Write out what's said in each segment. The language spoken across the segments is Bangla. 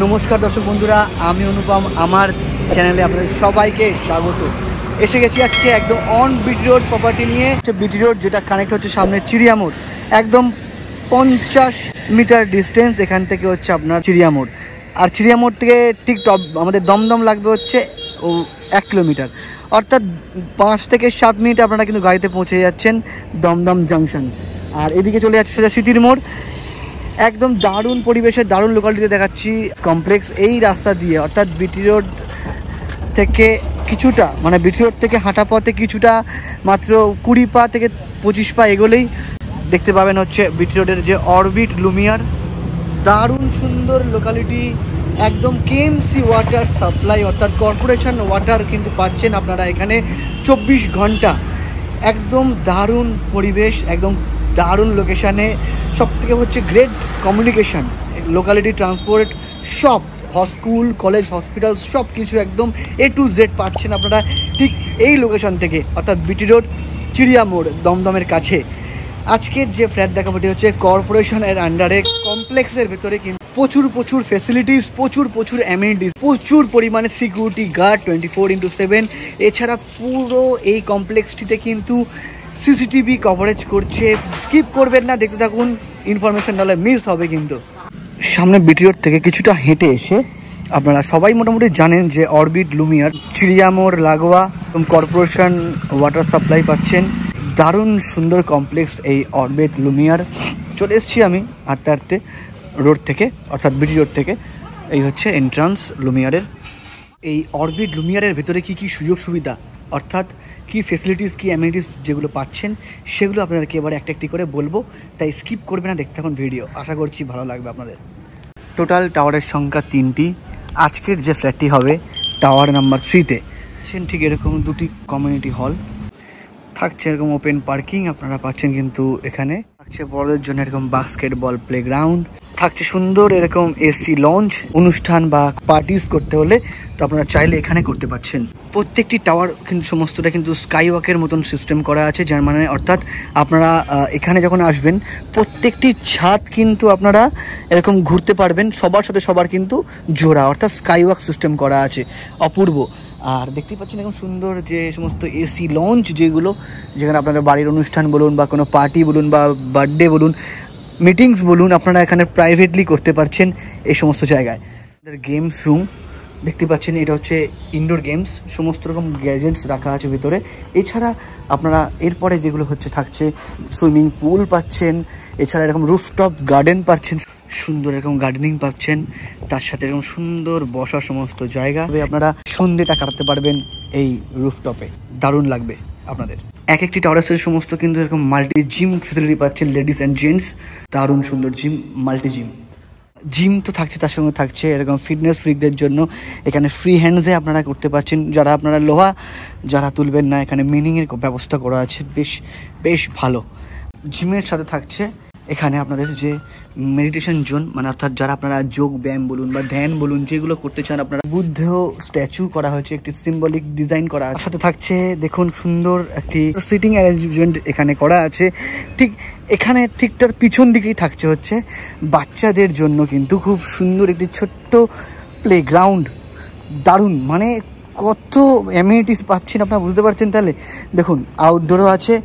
নমস্কার দর্শক বন্ধুরা, আমি অনুপম। আমার চ্যানেলে আপনাদের সবাইকে স্বাগত। এসে গেছি আজকে একদম অন বিটি রোড প্রপার্টি নিয়ে। বিটি রোড যেটা কানেক্ট হচ্ছে সামনে চিড়িয়া মোড়, একদম 50 মিটার ডিস্টেন্স এখান থেকে হচ্ছে আপনার চিড়িয়া মোড়। আর চিড়িয়া মোড় থেকে ঠিক আমাদের দমদম লাগবে হচ্ছে 1 কিলোমিটার, অর্থাৎ 5 থেকে 7 মিনিট আপনারা কিন্তু গাড়িতে পৌঁছে যাচ্ছেন দমদম জাংশন। আর এদিকে চলে যাচ্ছে সোজা সিটির মোড়। একদম দারুণ পরিবেশে দারুণ লোকালিটিতে দেখাচ্ছি কমপ্লেক্স এই রাস্তা দিয়ে, অর্থাৎ বিটি রোড থেকে কিছুটা, মানে বিটি রোড থেকে হাঁটা পথে কিছুটা মাত্র 20 পা থেকে 25 পা এগোলেই দেখতে পাবেন হচ্ছে বিটি রোডের যে অরবিট লুমিয়ার। দারুণ সুন্দর লোকালিটি, একদম কেএমসি ওয়াটার সাপ্লাই অর্থাৎ কর্পোরেশন ওয়াটার কিন্তু পাচ্ছেন আপনারা এখানে 24 ঘন্টা। একদম দারুণ পরিবেশ, একদম দারুণ লোকেশানে। সব থেকে হচ্ছে গ্রেট কমিউনিকেশান, লোকালিটি, ট্রান্সপোর্ট, সব স্কুল, কলেজ, হসপিটাল সব কিছু একদম A to Z পাচ্ছেন আপনারা ঠিক এই লোকেশন থেকে, অর্থাৎ বিটি রোড চিড়িয়া মোড় দমদমের কাছে। আজকের যে ফ্ল্যাট দেখাবো এটি হচ্ছে কর্পোরেশনের আন্ডারে কমপ্লেক্সের ভেতরে কিন্তু প্রচুর ফেসিলিটিস, প্রচুর অ্যামিনিটিস, প্রচুর পরিমাণে সিকিউরিটি গার্ড 24x7। এছাড়া পুরো এই কমপ্লেক্সটিতে কিন্তু সিসিটিভি কভারেজ করছে। স্কিপ করবেন না, দেখতে থাকুন, ইনফরমেশন নাহলে মিস হবে কিন্তু। সামনে বিটি রোড থেকে কিছুটা হেঁটে এসে আপনারা সবাই মোটামুটি জানেন যে অরবিট লুমিয়ার চিড়িয়া মোড় লাগোয়া কর্পোরেশন ওয়াটার সাপ্লাই পাচ্ছেন। দারুণ সুন্দর কমপ্লেক্স এই অরবিট লুমিয়ার। চলে এসেছি আমি হাঁটতে রোড থেকে, অর্থাৎ বিটি রোড থেকে। এই হচ্ছে এন্ট্রান্স লুমিয়ারের। এই অরবিট লুমিয়ারের ভেতরে কি সুযোগ সুবিধা, অর্থাৎ কি ফেসিলিটিস, কি অ্যামিনিটিস যেগুলো পাচ্ছেন সেগুলো আপনাদেরকে এবারে একটি করে বলবো, তাই স্কিপ করবে না, দেখতে থাকুন ভিডিও। আশা করছি ভালো লাগবে আপনাদের। টোটাল টাওয়ারের সংখ্যা 3টি। আজকের যে ফ্ল্যাটটি হবে টাওয়ার নাম্বার 3-তে। ঠিক এরকম 2টি কমিউনিটি হল থাকছে, এরকম ওপেন পার্কিং আপনারা পাচ্ছেন কিন্তু এখানে। থাকছে বড়দের জন্য এরকম বাস্কেটবল প্লেগ্রাউন্ড, থাকছে সুন্দর এরকম এসি লঞ্চ। অনুষ্ঠান বা পার্টিস করতে হলে তো আপনারা চাইলে এখানে করতে পারছেন। প্রত্যেকটি টাওয়ার কিন্তু সমস্তটা কিন্তু স্কাই ওয়াকের মতন সিস্টেম করা আছে, যার মানে অর্থাৎ আপনারা এখানে যখন আসবেন প্রত্যেকটি ছাদ কিন্তু আপনারা এরকম ঘুরতে পারবেন, সবার সাথে সবার কিন্তু জোড়া, অর্থাৎ স্কাই ওয়াক সিস্টেম করা আছে, অপূর্ব। আর দেখতেই পাচ্ছেন এরকম সুন্দর যে সমস্ত এসি লঞ্চ, যেখানে আপনারা বাড়ির অনুষ্ঠান বলুন বা কোনো পার্টি বলুন বা বার্থডে বলুন, মিটিংস বলুন, আপনারা এখানে প্রাইভেটলি করতে পারছেন এই সমস্ত জায়গায়। গেমস রুম দেখতে পাচ্ছেন, এটা হচ্ছে ইনডোর গেমস, সমস্ত রকম গ্যাজেটস রাখা আছে ভিতরে। এছাড়া আপনারা এরপরে যেগুলো হচ্ছে থাকছে সুইমিং পুল পাচ্ছেন, এছাড়া এরকম রুফটপ গার্ডেন পাচ্ছেন, সুন্দর এরকম গার্ডেনিং পাচ্ছেন, তার সাথে এরকম সুন্দর বসার সমস্ত জায়গা। আপনারা সন্ধ্যেটা কাটাতে পারবেন এই রুফটপে, দারুণ লাগবে আপনাদের। একটি টাওয়ারের সমস্ত কিন্তু এরকম মাল্টি জিম ফেসিলিটি পাচ্ছেন, লেডিস অ্যান্ড জেন্টস। দারুণ সুন্দর জিম, মাল্টি জিম তো থাকছে, তার সঙ্গে থাকছে এরকম ফিটনেস ফ্রিকদের জন্য এখানে ফ্রি হ্যান্ডসে আপনারা করতে পারছেন। যারা আপনারা লোহা যারা তুলবেন না, এখানে মিনিংয়ের ব্যবস্থা করা আছে, বেশ ভালো। জিমের সাথে থাকছে এখানে আপনাদের যে মেডিটেশন জোন, মানে অর্থাৎ যারা আপনারা যোগ ব্যায়াম বলুন বা ধ্যান বলুন যেগুলো করতে চান, আপনারা বুদ্ধ স্ট্যাচু করা হয়েছে, একটি সিম্বলিক ডিজাইন করা আছে। সাথে থাকছে দেখুন সুন্দর একটি সিটিং অ্যারেঞ্জমেন্ট এখানে করা আছে। ঠিক এখানে ঠিক তার পিছন দিকেই থাকছে হচ্ছে বাচ্চাদের জন্য কিন্তু খুব সুন্দর একটি ছোট্ট প্লেগ্রাউন্ড। দারুণ, মানে কত অ্যামিনিটিস পাচ্ছেন আপনারা বুঝতে পারছেন। তাহলে দেখুন আউটডোরও আছে,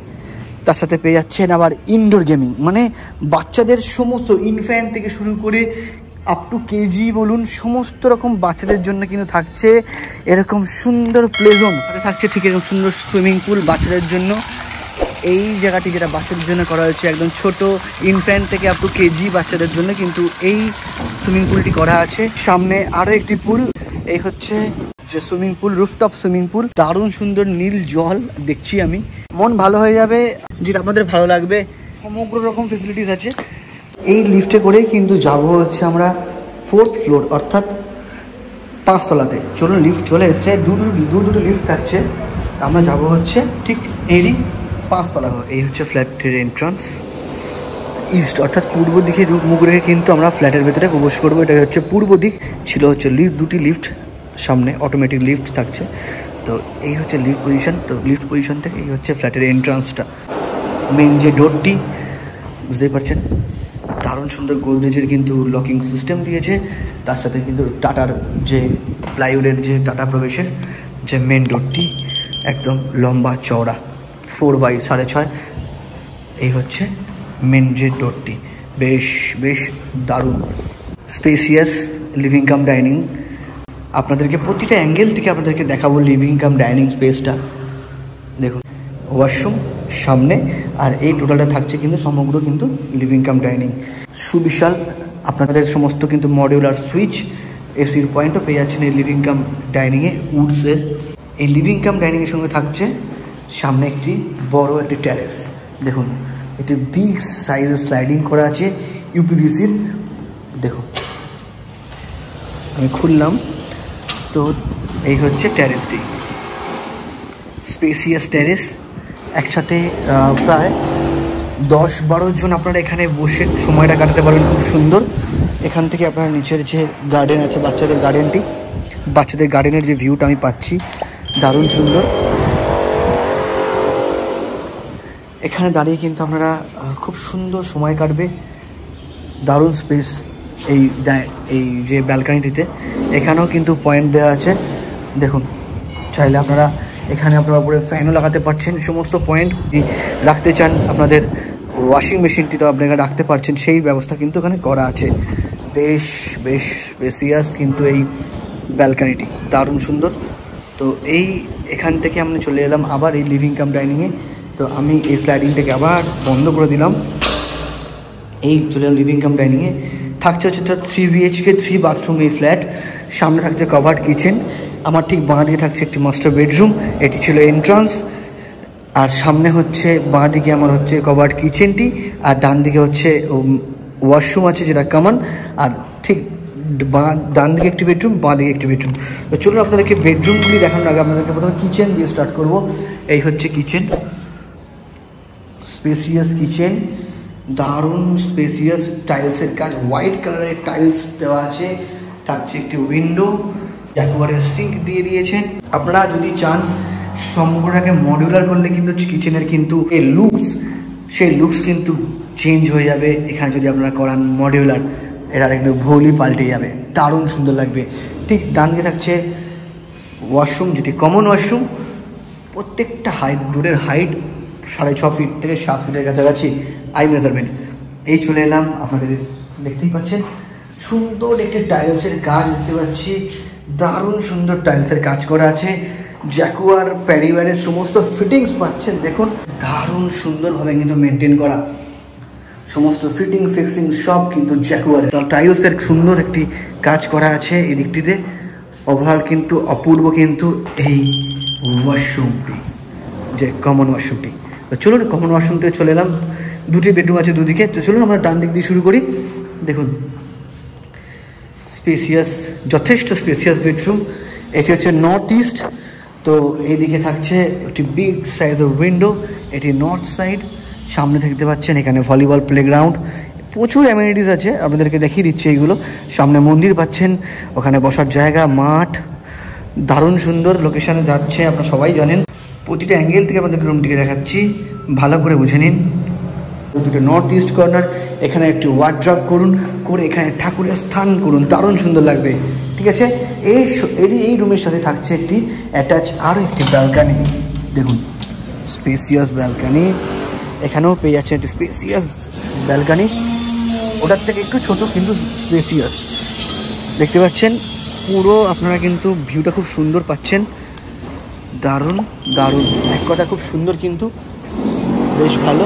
তার সাথে পেয়ে যাচ্ছেন আবার ইনডোর গেমিং, মানে বাচ্চাদের সমস্ত ইনফ্যান্ট থেকে শুরু করে আপ টু কেজি বলুন, সমস্ত রকম বাচ্চাদের জন্য কিন্তু থাকছে এরকম সুন্দর প্লে জোন। সাথে থাকছে ঠিক এরকম সুন্দর সুইমিং পুল বাচ্চাদের জন্য। এই জায়গাটি যেটা বাচ্চাদের জন্য করা হয়েছে, একদম ছোট ইনফ্যান্ট থেকে আপ টু কেজি বাচ্চাদের জন্য কিন্তু এই সুইমিং পুলটি করা আছে। সামনে আরও একটি পুল, এই হচ্ছে যে swimming pool, rooftop swimming pool. দারুণ সুন্দর নীল জল দেখছি আমি, মন ভালো হয়ে যাবে, যেটা আপনাদের ভালো লাগবে। সমগ্র রকম ফেসিলিটিস আছে। এই লিফটে করেই কিন্তু যাবো হচ্ছে আমরা 4th ফ্লোর, অর্থাৎ 5 তলাতে। চলুন, লিফট চলে এসছে, দুটো লিফট থাকছে, আমরা যাবো হচ্ছে ঠিক এরই 5 তলা। এই হচ্ছে ফ্ল্যাটের এন্ট্রান্স, ইস্ট অর্থাৎ পূর্ব দিকে মুখ রেখে কিন্তু আমরা ফ্ল্যাটের ভেতরে প্রবেশ করবো। এটা হচ্ছে পূর্ব দিক, ছিল হচ্ছে দুটি লিফট, সামনে অটোমেটিক লিফট থাকছে। তো এই হচ্ছে লিফট পজিশন। তো লিফট পজিশন থেকে এই হচ্ছে ফ্ল্যাটের এন্ট্রান্সটা, মেন যে ডোরটি বুঝতেই পারছেন। দারুণ সুন্দর গোদরেজের কিন্তু লকিং সিস্টেম দিয়েছে, তার সাথে কিন্তু টাটার যে প্লাইউডের যে টাটা প্রবেশের যে মেন ডোরটি একদম লম্বা চওড়া 4x6.5, এই হচ্ছে মেন যে ডোরটি। বেশ বেশ দারুণ স্পেসিয়াস লিভিং কাম ডাইনিং। আপনাদেরকে প্রতিটা অ্যাঙ্গেল থেকে আপনাদেরকে দেখাবো লিভিং কাম ডাইনিং স্পেসটা। দেখুন ওয়াশরুম সামনে, আর এই টোটালটা থাকছে কিন্তু সমগ্র কিন্তু লিভিং কাম ডাইনিং। সুবিশাল আপনাদের সমস্ত কিন্তু মডিউলার সুইচ, এসির পয়েন্টও পেয়ে যাচ্ছেন এই লিভিং কাম ডাইনিংয়ে উডসের। এই লিভিং কাম ডাইনিংয়ের সঙ্গে থাকছে সামনে একটি বড় একটি ট্যারেস। দেখুন একটি বিগ সাইজের স্লাইডিং করা আছে ইউপিভিসির। দেখুন আমি খুললাম তো এই হচ্ছে ট্যারেসটি, স্পেসিয়াস ট্যারেস। একসাথে প্রায় 10-12 জন আপনারা এখানে বসে সময়টা কাটাতে পারবেন খুব সুন্দর। এখান থেকে আপনারা নিচের যে গার্ডেন আছে বাচ্চাদের গার্ডেনের যে ভিউটা আমি পাচ্ছি দারুণ সুন্দর। এখানে দাঁড়িয়ে কিন্তু আপনারা খুব সুন্দর সময় কাটবে, দারুণ স্পেস। এই যে ব্যালকানিটিতে এখানেও কিন্তু পয়েন্ট দেওয়া আছে। দেখুন চাইলে আপনারা এখানে আপনারা উপরে ফ্যানও লাগাতে পারছেন, সমস্ত পয়েন্ট রাখতে চান, আপনাদের ওয়াশিং মেশিনটি তো আপনারা রাখতে পারছেন, সেই ব্যবস্থা কিন্তু এখানে করা আছে। বেশ বেশ স্পেসিয়াস কিন্তু এই ব্যালকানিটি দারুণ সুন্দর। তো এখান থেকে আমরা চলে এলাম আবার এই লিভিং কাম ডাইনিংয়ে। তো আমি এই স্লাইডিংটাকে আবার বন্ধ করে দিলাম, এই চলে এলাম লিভিং কাম ডাইনিংয়ে। থাকছে হচ্ছে 3 BHK 3 বাথরুম এই ফ্ল্যাট। সামনে থাকছে কভার্ড কিচেন, আমার ঠিক বাঁ দিকে থাকছে একটি মাস্টার বেডরুম, এটি ছিল এন্ট্রান্স। আর সামনে হচ্ছে বাঁ দিকে আমার হচ্ছে কভার্ড কিচেনটি, আর ডান দিকে হচ্ছে ওয়াশরুম আছে যেটা কমন, আর ঠিক ডান দিকে একটি বেডরুম, বাঁ দিকে একটি বেডরুম। তো চলুন আপনাদেরকে বেডরুমগুলি দেখানোর আগে আপনাদেরকে প্রথমে কিচেন দিয়ে স্টার্ট করব। এই হচ্ছে কিচেন, স্পেসিয়াস কিচেন, দারুণ স্পেসিয়াস টাইলসের কাজ, হোয়াইট কালারের টাইলস দেওয়া আছে। থাকছে একটি উইন্ডো, একবারে সিঙ্ক দিয়ে দিয়েছেন। আপনারা যদি চান সম্পূর্ণটাকে মডিউলার করলে কিন্তু কিচেনের কিন্তু এই লুকস, সেই লুকস কিন্তু চেঞ্জ হয়ে যাবে। এখানে যদি আপনারা করান মডিউলার, এটা একটু ভৌলি পাল্টে যাবে, দারুণ সুন্দর লাগবে। ঠিক ডান দিকে থাকছে ওয়াশরুম, যেটি কমন ওয়াশরুম। প্রত্যেকটা ডোরের হাইট 6.5 ফিট থেকে 7 ফিটের কাছাকাছি আই মেজারমেন্ট। এই চলে এলাম, আপনাদের দেখতেই পাচ্ছেন সুন্দর একটি টাইলসের কাজ দেখতে পাচ্ছি, দারুণ সুন্দর টাইলসের কাজ করা আছে। জ্যাকুয়ার প্যারিওয়ারের সমস্ত ফিটিংস পাচ্ছেন, দেখুন দারুণ সুন্দরভাবে কিন্তু মেনটেন করা, সমস্ত ফিটিং ফিক্সিং সব কিন্তু জ্যাকুয়ারের। টাইলসের সুন্দর একটি কাজ করা আছে এই দিকটিতে। ওভারঅল কিন্তু অপূর্ব কিন্তু এই ওয়াশরুমটি, যে কমন ওয়াশরুমটি। তো চলুন কমন ওয়াশরুম থেকে চলে এলাম, দুটি বেডরুম আছে দুদিকে। তো চলুন আমরা ডান দিক দিয়ে শুরু করি। দেখুন স্পেসিয়াস, যথেষ্ট স্পেসিয়াস বেডরুম। এটি হচ্ছে নর্থ ইস্ট। তো এইদিকে থাকছে একটি বিগ সাইজের উইন্ডো, এটি নর্থ সাইড। সামনে দেখতে পাচ্ছেন এখানে ভলিবল প্লেগ্রাউন্ড, প্রচুর অ্যামিনিটিস আছে, আপনাদেরকে দেখিয়ে দিচ্ছি এইগুলো। সামনে মন্দির পাচ্ছেন, ওখানে বসার জায়গা, মাঠ, দারুণ সুন্দর লোকেশানে যাচ্ছে, আপনারা সবাই জানেন। প্রতিটা অ্যাঙ্গেল থেকে আপনাদেরকে রুমটিকে দেখাচ্ছি, ভালো করে বুঝে নিন। দুটো নর্থ ইস্ট কর্নার, এখানে একটি ওয়ার্ড্রপ করুন, করে এখানে ঠাকুরের স্থান করুন, দারুণ সুন্দর লাগবে। ঠিক আছে, এই রুমের সাথে থাকছে একটি অ্যাটাচ আরও একটি ব্যালকানি। দেখুন স্পেসিয়াস ব্যালকানি, এখানেও পেয়ে যাচ্ছে একটি স্পেসিয়াস ব্যালকানি, ওটার থেকে একটু ছোট কিন্তু স্পেসিয়াস। দেখতে পাচ্ছেন পুরো আপনারা কিন্তু ভিউটা খুব সুন্দর পাচ্ছেন, দারুণ দারুণ, এক কথা খুব সুন্দর, কিন্তু বেশ ভালো।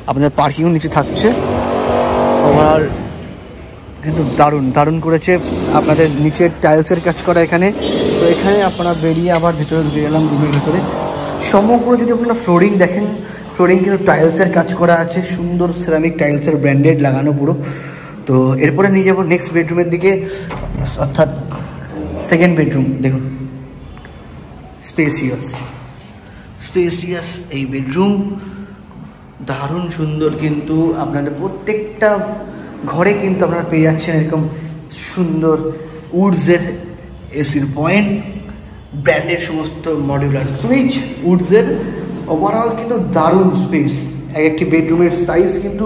আপনাদের পার্কিংও নিচে থাকছে, ওভারঅল কিন্তু দারুণ দারুণ করেছে। আপনাদের নিচে টাইলসের কাজ করা এখানে। তো এখানে আপনারা বেরিয়ে আবার ভিতরে ঢুকে গেলাম রুমের ভিতরে। সমগ্র যদি আপনারা ফ্লোরিং দেখেন, ফ্লোরিং কিন্তু টাইলসের কাজ করা আছে, সুন্দর সেরামিক টাইলসের ব্র্যান্ডেড লাগানো পুরো। তো এরপরে নিয়ে যাবো নেক্সট বেডরুমের দিকে, অর্থাৎ সেকেন্ড বেডরুম। দেখুন স্পেসিয়াস স্পেসিয়াস এই বেডরুম, দারুণ সুন্দর। কিন্তু আপনাদের প্রত্যেকটা ঘরে কিন্তু আপনারা পেয়ে যাচ্ছেন এরকম সুন্দর উডসের এসির পয়েন্ট, ব্র্যান্ডেড সমস্ত মডিউলার সুইচ উডসের। ওভারঅল কিন্তু দারুণ স্পেস, এক একটি বেডরুমের সাইজ কিন্তু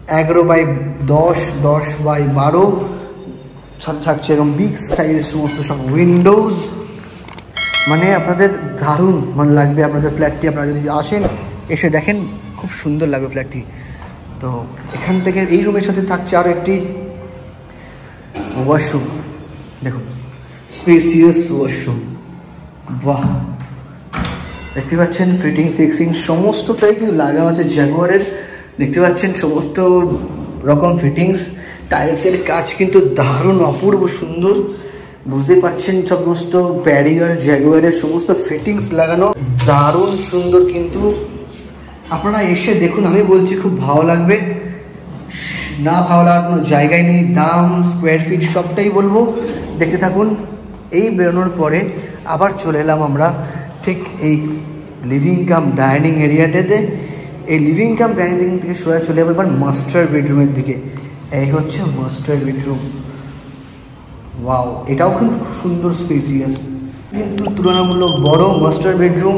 11x10, 10x12, সাথে থাকছে এরকম বিগ সাইজের সমস্ত সব উইন্ডোজ। মানে আপনাদের দারুণ মানে লাগবে আপনাদের ফ্ল্যাটটি। আপনারা যদি আসেন এসে দেখেন খুব সুন্দর লাগবে ফ্ল্যাটটি। তো এখান থেকে এই রুমের সাথে থাকছে আরও একটি ওয়াশরুম, দেখুন স্পেসিয়াস ওয়াশরুম। বাহ, দেখতে পাচ্ছেন ফিটিং ফিক্সিং সমস্তটাই কিন্তু লাগানো আছে জাগুয়ারের। দেখতে পাচ্ছেন সমস্ত রকম ফিটিংস, টাইলসের কাজ কিন্তু দারুণ অপূর্ব সুন্দর। বুঝতে পারছেন সমস্ত ব্যারিয়ার জাগুয়ারের সমস্ত ফিটিংস লাগানো দারুণ সুন্দর। কিন্তু আপনারা এসে দেখুন, আমি বলছি খুব ভালো লাগবে, না ভালো লাগার কোনো জায়গায় নেই। দাম স্কোয়ার ফিট সবটাই বলবো, দেখতে থাকুন। এই বেরোনোর পরে আবার চলে এলাম আমরা ঠিক এই লিভিং কাম ডাইনিং এরিয়াটাতে। এই লিভিং কাম ডাইনিং থেকে সোজা চলে যাবো এবার মাস্টার বেডরুমের দিকে। এই হচ্ছে মাস্টার বেডরুম। ওয়াও, এটাও কিন্তু খুব সুন্দর স্পেসিয়াস, কিন্তু তুলনামূলক বড় মাস্টার বেডরুম।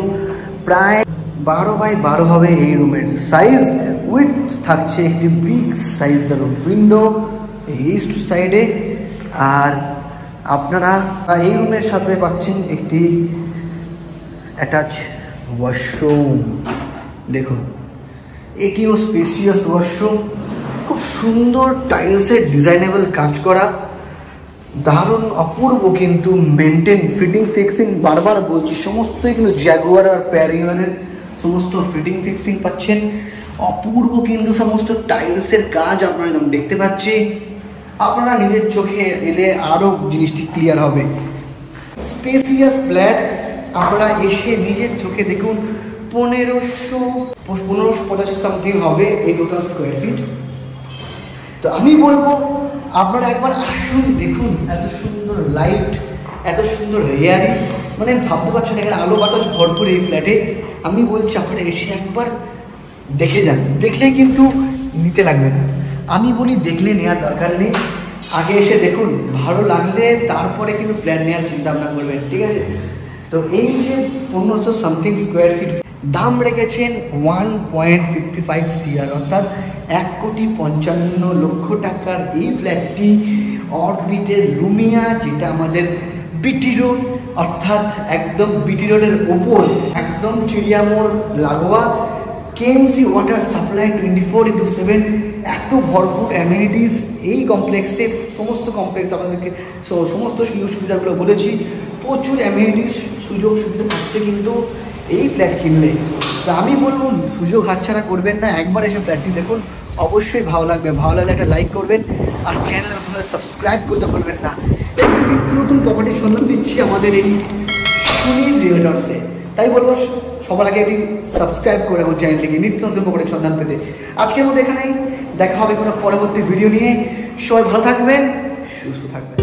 প্রায় 12x12 হবে এই রুমের সাইজ। উইথ থাকছে একটি বিগ সাইজের উইন্ডো ইস্ট সাইডে। আর আপনারা এই রুমের সাথে পাচ্ছেন একটি অ্যাটাচ ওয়াশরুম। দেখুন এটিও স্পেসিয়াস ওয়াশরুম, খুব সুন্দর টাইলসের ডিজাইনেবল কাজ করা, দারুণ অপূর্ব কিন্তু মেনটেন। ফিটিং ফিক্সিং বারবার বলছি সমস্তই কিন্তু জাগুয়ার আর প্যারিওয়ারের সমস্ত ফিটিং ফিক্সিং পাচ্ছেন। অপূর্ব কিন্তু সমস্ত টাইলসের কাজ আপনারা যেমন দেখতে পাচ্ছি। আপনারা নিজের চোখে এলে আরও জিনিসটি ক্লিয়ার হবে। স্পেসিয়াস ফ্ল্যাট, আপনারা এসে নিজের চোখে দেখুন। 1550 সামথিং হবে এই টোটাল স্কোয়ার ফিট। তো আমি বলবো আপনারা একবার আসুন, দেখুন এত সুন্দর লাইট, এত সুন্দর রেয়ারি, মানে ভাবতে পারছেন এখানে আলো বাতাস ভরপুর এই ফ্ল্যাটে। আমি বলছি আপনারা এসে একবার দেখে যান, দেখলেই কিন্তু নিতে লাগবে না। আমি বলি দেখলে নেওয়ার দরকার নেই, আগে এসে দেখুন, ভালো লাগলে তারপরে কিন্তু ফ্ল্যাট নেওয়ার চিন্তা ভাবনা করবেন, ঠিক আছে? তো এই যে 1500 সামথিং স্কোয়ার ফিট দাম রেখেছেন 1.55 CR, অর্থাৎ 1,55,00,000 টাকার এই ফ্ল্যাটটি অরবিটের লুমিয়া, যেটা আমাদের বিটি রোড, অর্থাৎ একদম বিটি রোডের ওপর, একদম চিড়িয়ামোড় লাগোয়া। কেএমসি ওয়াটার সাপ্লাই 24/7, এত ভরপুর অ্যামিনিটিস এই কমপ্লেক্সে। সমস্ত কমপ্লেক্স আপনাদেরকে সমস্ত সুযোগ সুবিধাগুলো বলেছি। প্রচুর অ্যামিনিটিস সুযোগ সুবিধা থাকছে কিন্তু এই ফ্ল্যাট কিনলে। তো আমি বলবো সুযোগ হাতছাড়া করবেন না, একবার এসে ফ্ল্যাটটি দেখুন, অবশ্যই ভালো লাগবে। ভালো লাগলে একটা লাইক করবেন, আর চ্যানেল নতুন সাবস্ক্রাইব করতে ভুলবেন না। নিত্য নতুন প্রপার্টির সন্ধান দিচ্ছি আমাদের এই সুনীল রিয়েলটার্সে, তাই বলবো সবার আগে এটি সাবস্ক্রাইব করে রাখুন চ্যানেলটিকে নিত্য নতুন প্রপার্টির সন্ধান পেতে। আজকের মতো এখানেই, দেখা হবে কোনো পরবর্তী ভিডিও নিয়ে। সবাই ভালো থাকবেন, সুস্থ থাকবেন।